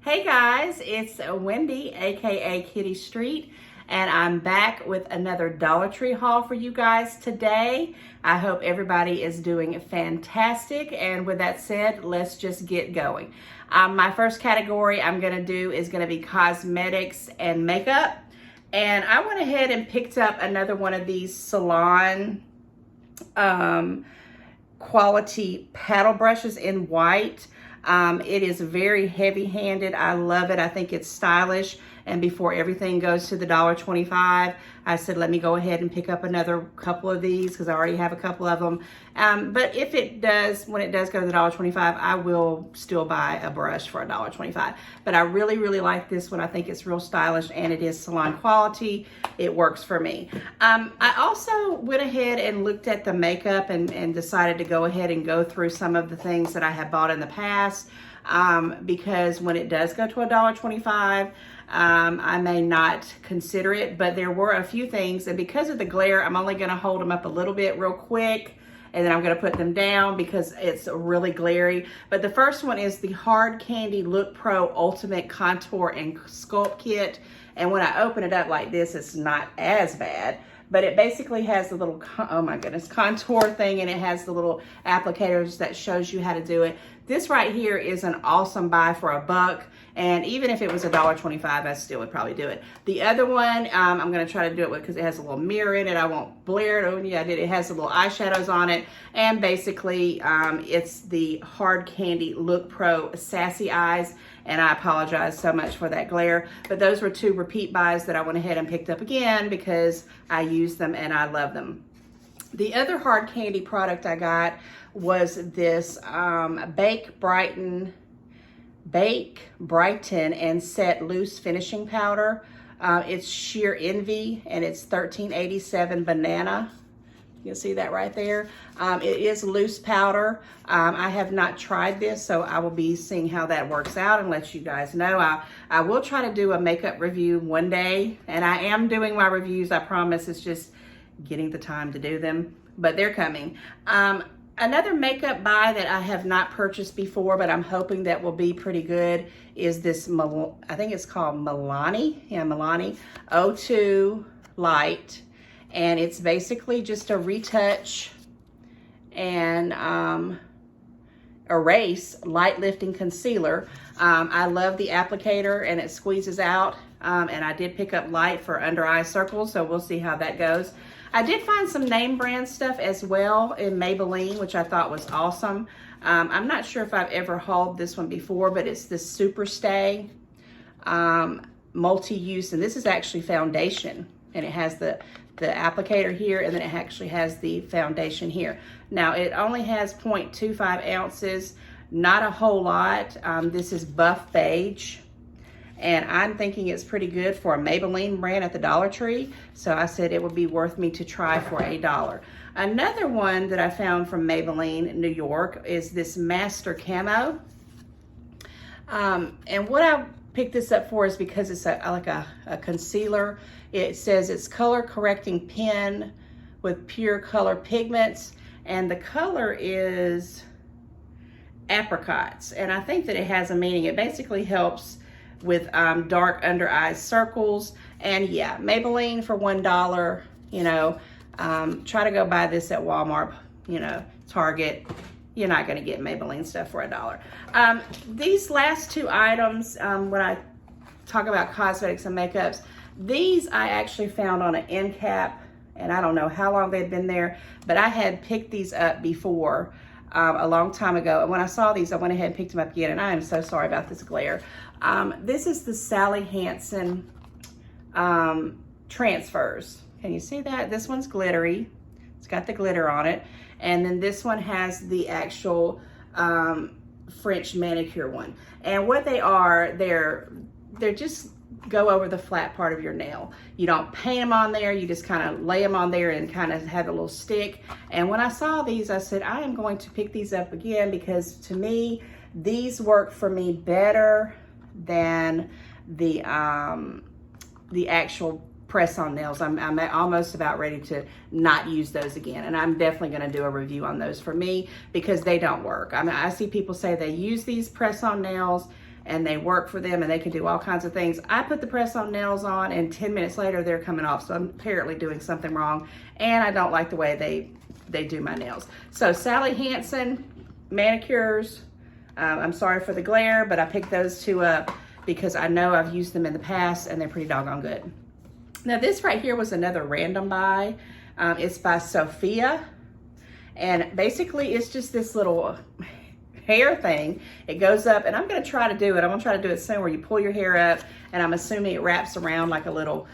Hey guys, it's Wendy, aka Kitty Street, and I'm back with another Dollar Tree haul for you guys today. I hope everybody is doing fantastic, and with that said, let's just get going. My first category I'm gonna do is gonna be cosmetics and makeup, and I went ahead and picked up another one of these salon quality paddle brushes in white. It is very heavy-handed. I love it. I think it's stylish. And before everything goes to the $1.25, I said, let me go ahead and pick up another couple of these because I already have a couple of them. But if it does, when it does go to the $1.25, I will still buy a brush for $1.25. But I really, really like this one. I think it's real stylish and it is salon quality. It works for me. I also went ahead and looked at the makeup and decided to go ahead and go through some of the things that I have bought in the past. Because when it does go to $1.25, I may not consider it, but there were a few things, and because of the glare, I'm only going to hold them up a little bit real quick, and then I'm going to put them down because it's really glary. But the first one is the Hard Candy Look Pro Ultimate Contour and Sculpt Kit, and when I open it up like this, it's not as bad. But it basically has the little, oh my goodness, contour thing, and it has the little applicators that shows you how to do it. This right here is an awesome buy for $1, and even if it was $1.25, I still would probably do it. The other one, I'm gonna try to do it with because it has a little mirror in it. I won't blare it. Oh yeah, I did. It has the little eyeshadows on it, and basically, it's the Hard Candy Look Pro Sassy Eyes. And I apologize so much for that glare, but those were two repeat buys that I went ahead and picked up again because I use them and I love them. The other hard candy product I got was this Bake, Brighten, and Set Loose Finishing Powder. It's Sheer Envy, and it's $13.87 banana. You'll see that right there. It is loose powder. I have not tried this, so I will be seeing how that works out and let you guys know. I will try to do a makeup review one day, and I am doing my reviews, I promise. It's just getting the time to do them, but they're coming. Another makeup buy that I have not purchased before, but I'm hoping that will be pretty good, is this, I think it's called Milani. Yeah, Milani O2 Light. And it's basically just a retouch and erase light lifting concealer. I love the applicator and it squeezes out. And I did pick up light for under eye circles, so we'll see how that goes. I did find some name brand stuff as well in Maybelline, which I thought was awesome. I'm not sure if I've ever hauled this one before, but it's the Super Stay multi-use, and this is actually foundation, and it has the applicator here, and then it actually has the foundation here. Now it only has 0.25 ounces, not a whole lot. This is Buff Beige, and I'm thinking it's pretty good for a Maybelline brand at the Dollar Tree, so I said it would be worth me to try for $1. Another one that I found from Maybelline New York is this Master Camo, and what I picked this up for is because it's like a concealer. It says it's color correcting pen with pure color pigments, and the color is apricots, and I think that it has a meaning. It basically helps with dark under eye circles, and yeah, Maybelline for $1, you know. Try to go buy this at Walmart, you know, Target. You're not going to get Maybelline stuff for $1. These last two items, when I talk about cosmetics and makeups, these I actually found on an end cap, and I don't know how long they've been there, but I had picked these up before a long time ago. And when I saw these, I went ahead and picked them up again, and I am so sorry about this glare. This is the Sally Hansen Transfers. Can you see that? This one's glittery. It's got the glitter on it. And then this one has the actual French manicure one. And what they are, they're just go over the flat part of your nail. You don't paint them on there, you just kind of lay them on there and kind of have a little stick. And when I saw these, I said, I am going to pick these up again because to me, these work for me better than the actual press-on nails. I'm almost about ready to not use those again, and I'm definitely going to do a review on those for me because they don't work. I mean, I see people say they use these press-on nails and they work for them and they can do all kinds of things. I put the press-on nails on and 10 minutes later they're coming off, so I'm apparently doing something wrong, and I don't like the way they do my nails. So Sally Hansen manicures, I'm sorry for the glare, but I picked those two up because I know I've used them in the past and they're pretty doggone good. Now this right here was another random buy. It's by Sophia, and basically it's just this little hair thing. It goes up, and I'm gonna try to do it. I'm gonna try to do it soon, where you pull your hair up, and I'm assuming it wraps around like a little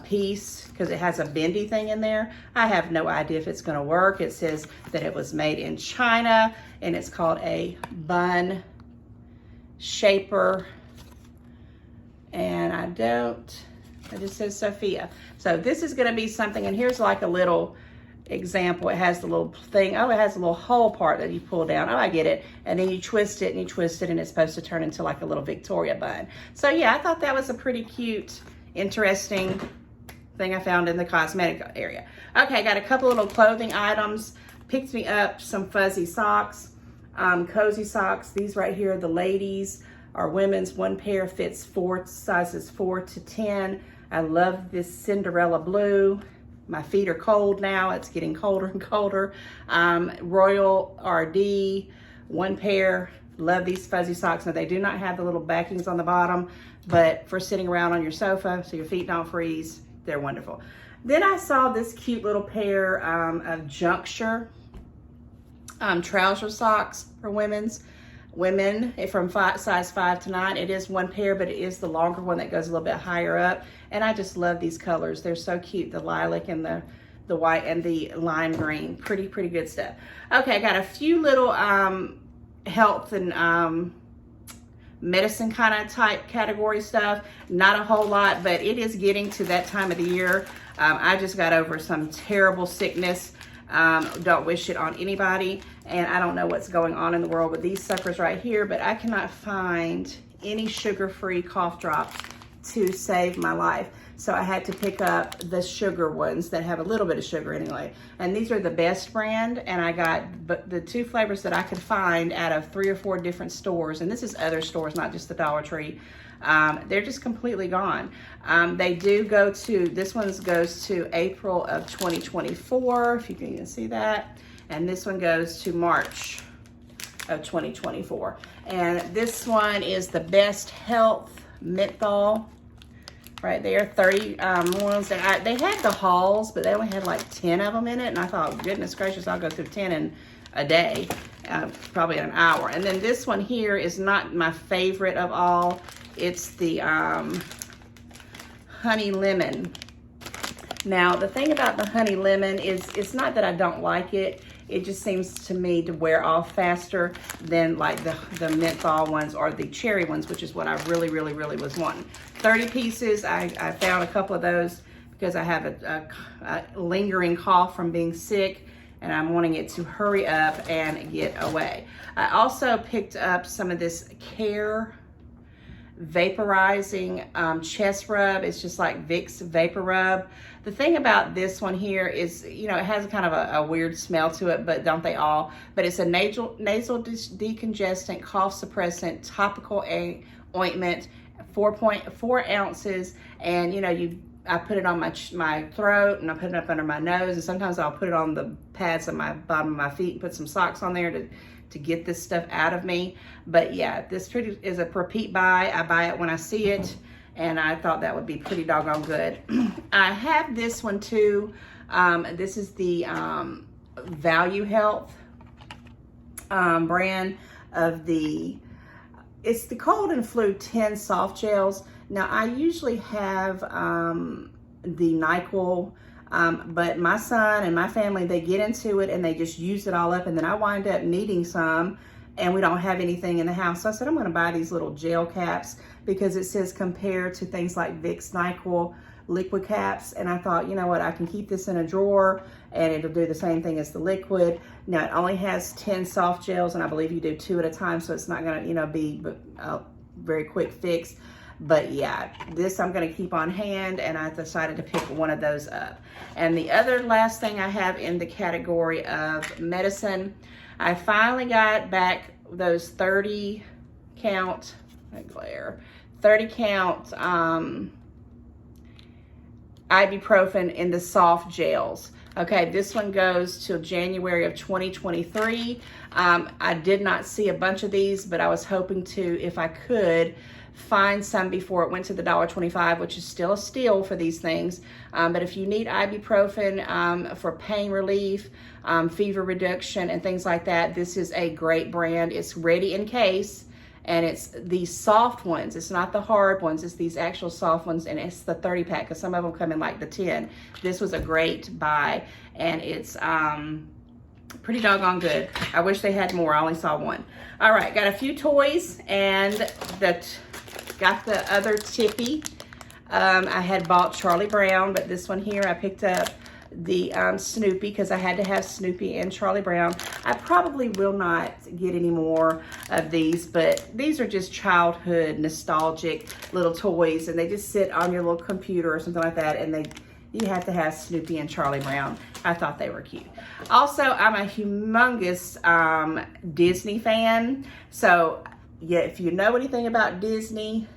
piece, because it has a bendy thing in there. I have no idea if it's gonna work. It says that it was made in China, and it's called a bun shaper, and it just says Sophia. So this is gonna be something, and here's like a little example. It has the little thing. Oh, it has a little hole part that you pull down. Oh, I get it. And then you twist it and you twist it, and it's supposed to turn into like a little Victoria bun. So yeah, I thought that was a pretty cute, interesting thing I found in the cosmetic area. Okay, I got a couple little clothing items. Picked me up some fuzzy socks, cozy socks. These right here, the ladies are women's. One pair fits sizes 4 to 10. I love this Cinderella blue. My feet are cold now. It's getting colder and colder. Royal RD, one pair. Love these fuzzy socks. Now they do not have the little backings on the bottom, but for sitting around on your sofa so your feet don't freeze, they're wonderful. Then I saw this cute little pair of juncture trouser socks for women from size 5 to 9. It is one pair, but it is the longer one that goes a little bit higher up. And I just love these colors. They're so cute. The lilac and the white and the lime green. Pretty good stuff. Okay, I got a few little health and medicine kind of type category stuff. Not a whole lot, but it is getting to that time of the year. I just got over some terrible sickness. Don't wish it on anybody, and I don't know what's going on in the world with these suckers right here, but I cannot find any sugar-free cough drops to save my life. So I had to pick up the sugar ones that have a little bit of sugar anyway. And these are the Best brand, and I got the 2 flavors that I could find out of 3 or 4 different stores. And this is other stores, not just the Dollar Tree. They're just completely gone. They do go to, this one goes to April of 2024, if you can even see that. And this one goes to March of 2024. And this one is the Best Health Menthol. Right there, 30 ones. They had the hauls, but they only had like 10 of them in it. And I thought, goodness gracious, I'll go through 10 in a day, probably in an hour. And then this one here is not my favorite of all. It's the honey lemon. Now, the thing about the honey lemon is it's not that I don't like it. It just seems to me to wear off faster than like the menthol ones or the cherry ones, which is what I really was wanting. 30 pieces, I found a couple of those because I have a lingering cough from being sick, and I'm wanting it to hurry up and get away. I also picked up some of this Care vaporizing chest rub. It's just like Vicks Vapor Rub. The thing about this one here is, you know, it has kind of a weird smell to it, but don't they all? But it's a nasal decongestant, cough suppressant, topical ointment, 4.4 ounces. And, you know, I put it on my throat, and I put it up under my nose, and sometimes I'll put it on the pads of my bottom of my feet and put some socks on there to get this stuff out of me. But yeah, this is a repeat buy. I buy it when I see it, and I thought that would be pretty doggone good. I have this one too. This is the Value Health brand of it's the cold and flu 10 soft gels. Now I usually have the NyQuil, but my son and my family, they get into it and they just use it all up, and then I wind up needing some, and we don't have anything in the house. So I said, I'm gonna buy these little gel caps because it says compared to things like Vicks NyQuil liquid caps. And I thought, you know what, I can keep this in a drawer and it'll do the same thing as the liquid. Now it only has 10 soft gels, and I believe you do 2 at a time, so it's not gonna, you know, be a very quick fix. But yeah, this I'm gonna keep on hand, and I decided to pick one of those up. And the other last thing I have in the category of medicine, I finally got back those 30 count glare, 30 count ibuprofen in the soft gels. Okay, this one goes till January of 2023. I did not see a bunch of these, but I was hoping to, if I could, find some before it went to the $1.25, which is still a steal for these things. But if you need ibuprofen for pain relief, fever reduction, and things like that, this is a great brand. It's ready in case, and it's these soft ones. It's not the hard ones. It's these actual soft ones, and it's the 30 pack because some of them come in like the 10. This was a great buy, and it's pretty doggone good. I wish they had more. I only saw one. All right, got a few toys, and got the other Tippy. I had bought Charlie Brown, but this one here I picked up the Snoopy because I had to have Snoopy and Charlie Brown. I probably will not get any more of these, but these are just childhood nostalgic little toys, and they just sit on your little computer or something like that, and you have to have Snoopy and Charlie Brown. I thought they were cute. Also, I'm a humongous Disney fan, so yeah, if you know anything about Disney,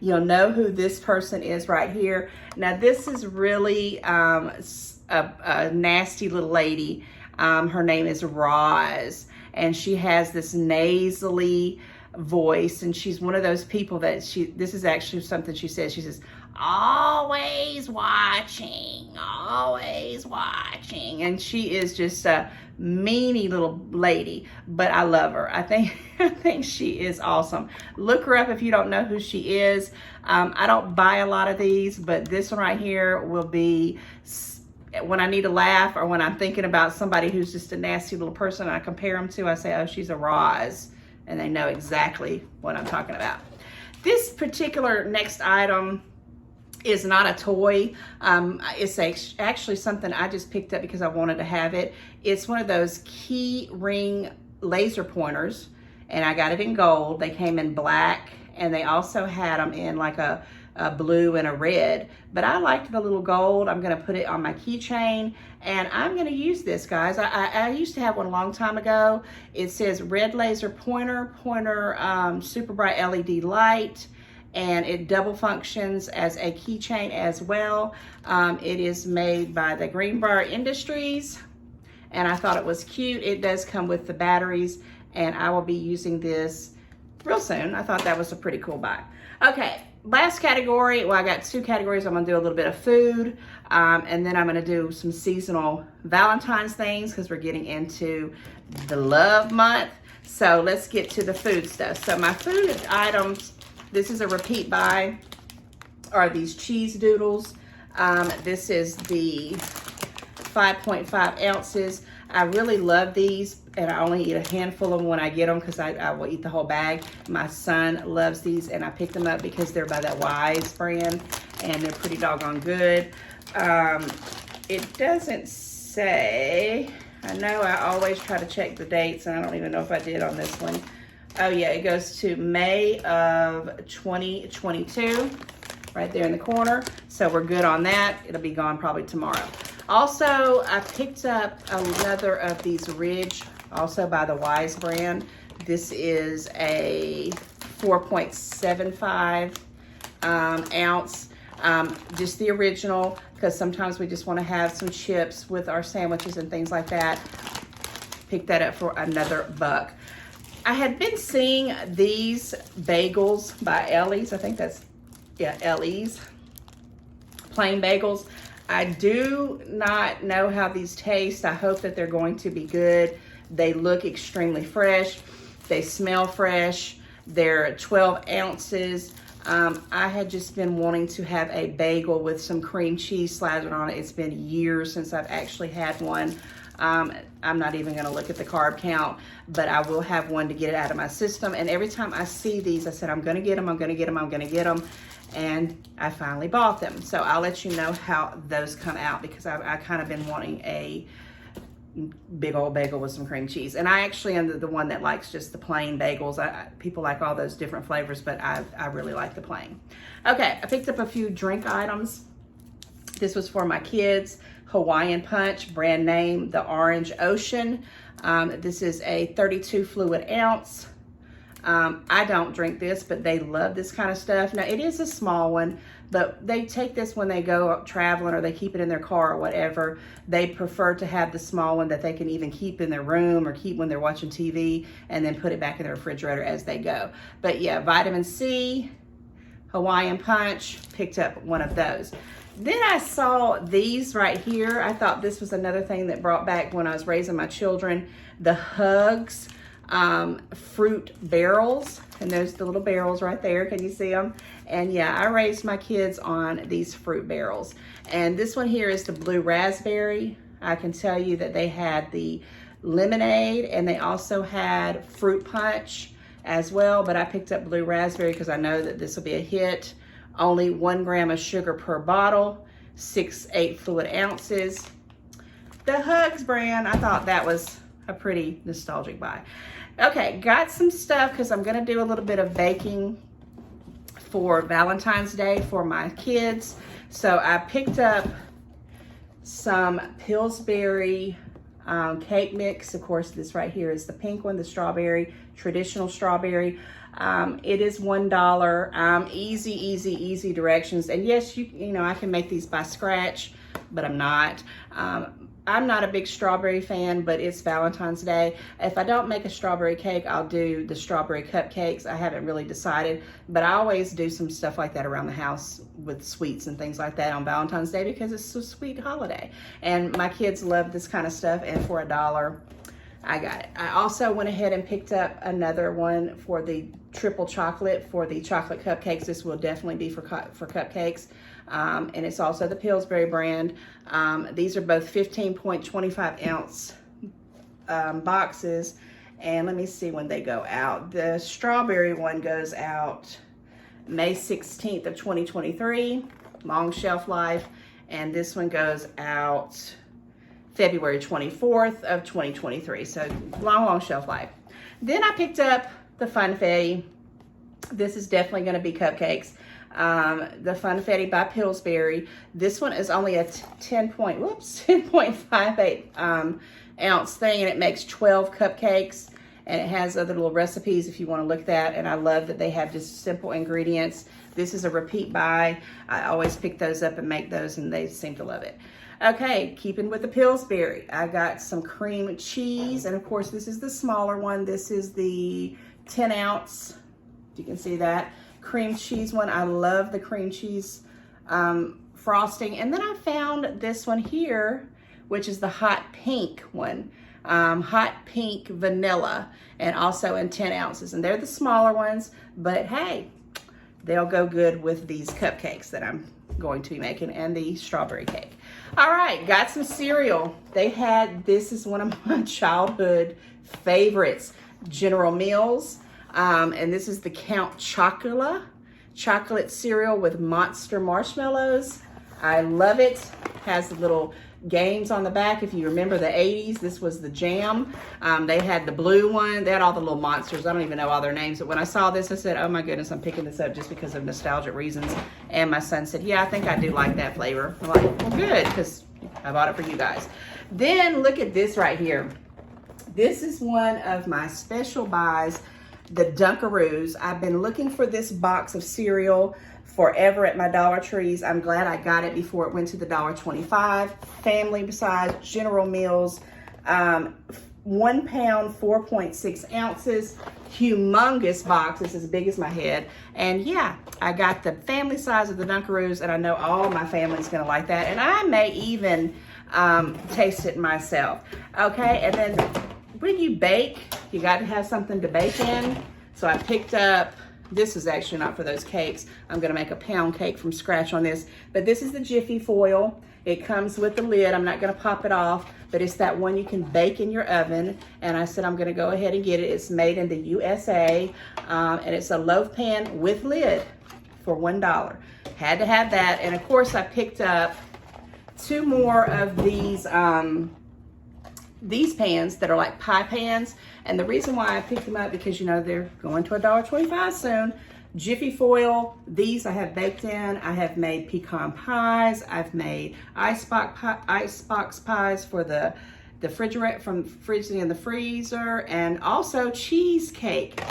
you'll know who this person is right here. Now, this is really a nasty little lady. Her name is Roz, and she has this nasally voice, and she's one of those people that this is actually something she says. She says, always watching, and she is just a meanie little lady, but I love her. I think she is awesome. Look her up if you don't know who she is. I don't buy a lot of these, but this one right here will be when I need a laugh, or when I'm thinking about somebody who's just a nasty little person and I compare them to, I say, oh, she's a Roz, and they know exactly what I'm talking about. This particular next item is not a toy. It's actually something I just picked up because I wanted to have it. It's one of those key ring laser pointers, and I got it in gold. They came in black, and they also had them in like a blue and a red, but I liked the little gold. I'm gonna put it on my keychain, and I'm gonna use this, guys. I used to have one a long time ago. It says red laser pointer, super bright LED light, and it double functions as a keychain as well. It is made by the Greenbrier Industries, and I thought it was cute. It does come with the batteries, and I will be using this real soon. I thought that was a pretty cool buy. Okay, last category. Well, I got two categories. I'm gonna do a little bit of food, and then I'm gonna do some seasonal Valentine's things because we're getting into the love month. So let's get to the food stuff. So my food items, this is a repeat buy, are these cheese doodles. This is the 5.5 ounces. I really love these, and I only eat a handful of them when I get them because I will eat the whole bag. My son loves these, and I picked them up because they're by that Wise brand, and they're pretty doggone good. It doesn't say, I know I always try to check the dates, and I don't even know if I did on this one. Oh yeah, it goes to May of 2022, right there in the corner. So we're good on that. It'll be gone probably tomorrow. Also, I picked up another of these Ridge, also by the Wise brand. This is a 4.75 ounce, just the original, because sometimes we just want to have some chips with our sandwiches and things like that. Picked that up for another $1. I had been seeing these bagels by Ellie's. I think that's, yeah, Ellie's. Plain bagels. I do not know how these taste. I hope that they're going to be good. They look extremely fresh. They smell fresh. They're 12 ounces. I had just been wanting to have a bagel with some cream cheese slathered on it. It's been years since I've actually had one. I'm not even gonna look at the carb count, but I will have one to get it out of my system. And every time I see these, I said, I'm gonna get them, I'm gonna get them, I'm gonna get them. And I finally bought them. So I'll let you know how those come out, because I kind of been wanting a big old bagel with some cream cheese. And I actually am the one that likes just the plain bagels. People like all those different flavors, but I really like the plain. Okay, I picked up a few drink items. This was for my kids. Hawaiian Punch, brand name, the Orange Ocean. This is a 32 fluid ounce. I don't drink this, but they love this kind of stuff. Now, it is a small one, but they take this when they go traveling or they keep it in their car or whatever. They prefer to have the small one that they can even keep in their room or keep when they're watching TV and then put it back in the refrigerator as they go. But yeah, vitamin C, Hawaiian Punch, picked up one of those. Then I saw these right here. I thought this was another thing that brought back when I was raising my children, the Hugs fruit barrels. And there's the little barrels right there. Can you see them? And yeah, I raised my kids on these fruit barrels. And this one here is the blue raspberry. I can tell you that they had the lemonade and they also had fruit punch as well. But I picked up blue raspberry because I know that this will be a hit. Only 1 gram of sugar per bottle, 6-8 fluid ounces. The Hugs brand, I thought that was a pretty nostalgic buy. Okay, got some stuff because I'm gonna do a little bit of baking for Valentine's Day for my kids. So I picked up some Pillsbury cake mix. Of course, this right here is the pink one, the strawberry, traditional strawberry. It is $1. Easy directions. And yes, you know, I can make these by scratch, but I'm not. I'm not a big strawberry fan, but it's Valentine's Day. If I don't make a strawberry cake, I'll do the strawberry cupcakes. I haven't really decided, but I always do some stuff like that around the house with sweets and things like that on Valentine's Day because it's a sweet holiday. And my kids love this kind of stuff, and for $1, I got it. I also went ahead and picked up another one for the triple chocolate for the chocolate cupcakes. This will definitely be for cupcakes. And it's also the Pillsbury brand. These are both 15.25 ounce boxes. And let me see when they go out. The strawberry one goes out May 16th of 2023, long shelf life. And this one goes out February 24th of 2023. So long shelf life. Then I picked up the Funfetti. This is definitely going to be cupcakes. The Funfetti by Pillsbury. This one is only a 10.58 ounce thing, and it makes 12 cupcakes, and it has other little recipes if you want to look at that. And I love that they have just simple ingredients. This is a repeat buy. I always pick those up and make those, and they seem to love it. Okay, keeping with the Pillsbury, I got some cream cheese, and of course this is the smaller one. This is the 10 ounce, you can see that, cream cheese one. I love the cream cheese frosting. And then I found this one here, which is the hot pink one, hot pink vanilla, and also in 10 ounces. And they're the smaller ones, but hey, they'll go good with these cupcakes that I'm going to be making and the strawberry cake. All right, got some cereal. They had, this is one of my childhood favorites, General Mills. And this is the Count Chocula chocolate cereal with monster marshmallows. I love it. Has the little games on the back. If you remember the 80s, this was the jam. They had the blue one. They had all the little monsters. I don't even know all their names. But when I saw this, I said, oh my goodness, I'm picking this up just because of nostalgic reasons. And my son said, yeah, I think I do like that flavor. I'm like, well, good, because I bought it for you guys. Then look at this right here. This is one of my special buys, the Dunkaroos. I've been looking for this box of cereal forever at my Dollar Trees. I'm glad I got it before it went to the $1.25. Family size, General Mills, 1 pound, 4.6 ounces, humongous box. It's as big as my head. And yeah, I got the family size of the Dunkaroos, and I know all my family's gonna like that. And I may even taste it myself. Okay, and then when you bake, you got to have something to bake in. So I picked up, this is actually not for those cakes. I'm gonna make a pound cake from scratch on this, but this is the Jiffy Foil. It comes with the lid. I'm not gonna pop it off, but it's that one you can bake in your oven. And I said I'm gonna go ahead and get it. It's made in the USA, and it's a loaf pan with lid for $1. Had to have that. And of course I picked up 2 more of these pans that are like pie pans. And the reason why I picked them up, because you know they're going to $1.25 soon. Jiffy Foil, these I have baked in. I have made pecan pies. I've made icebox pies for the the refrigerator, from freezing in the freezer, and also cheesecake.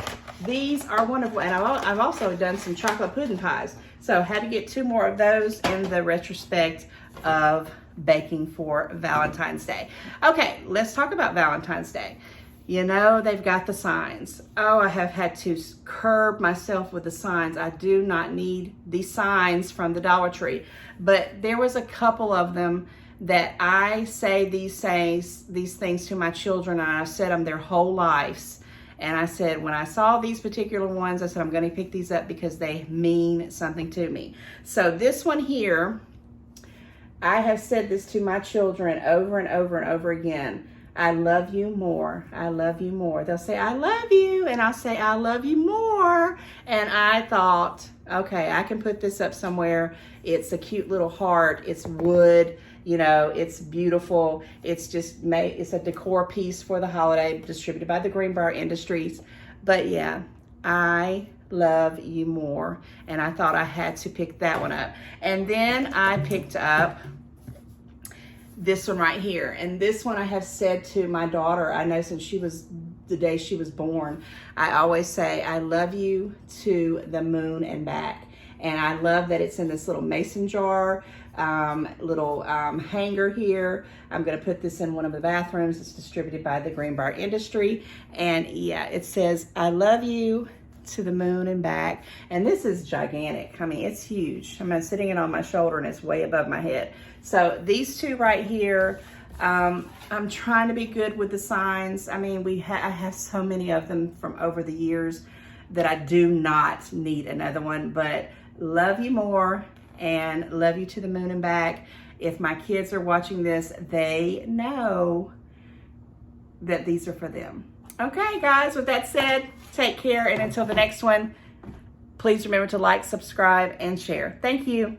These are wonderful, and I've also done some chocolate pudding pies. So had to get 2 more of those in the retrospect of baking for Valentine's Day. Okay, let's talk about Valentine's Day. You know, they've got the signs. Oh, I have had to curb myself with the signs. I do not need these signs from the Dollar Tree, but there was a couple of them that I say these things to my children, and I've said them their whole lives. And I said, when I saw these particular ones, I said, I'm going to pick these up because they mean something to me. So this one here, I have said this to my children over and over and over again. I love you more. I love you more. They'll say, I love you. And I'll say, I love you more. And I thought, okay, I can put this up somewhere. It's a cute little heart. It's wood. You know, it's beautiful. It's a decor piece for the holiday, distributed by the Greenbrier Industries. But yeah, I love you more. And I thought I had to pick that one up. And then I picked up this one right here. And this one I have said to my daughter, I know since the day she was born, I always say, I love you to the moon and back. And I love that it's in this little mason jar, little hanger here. I'm gonna put this in one of the bathrooms. It's distributed by the Greenbrier Industry. And yeah, it says, I love you to the moon and back. And this is gigantic. I mean, it's huge. I'm sitting it on my shoulder and it's way above my head. So these 2 right here, I'm trying to be good with the signs. I mean, I have so many of them from over the years that I do not need another one, but love you more and love you to the moon and back. If my kids are watching this, they know that these are for them. Okay, guys, with that said, take care, and until the next one, please remember to like, subscribe, and share. Thank you.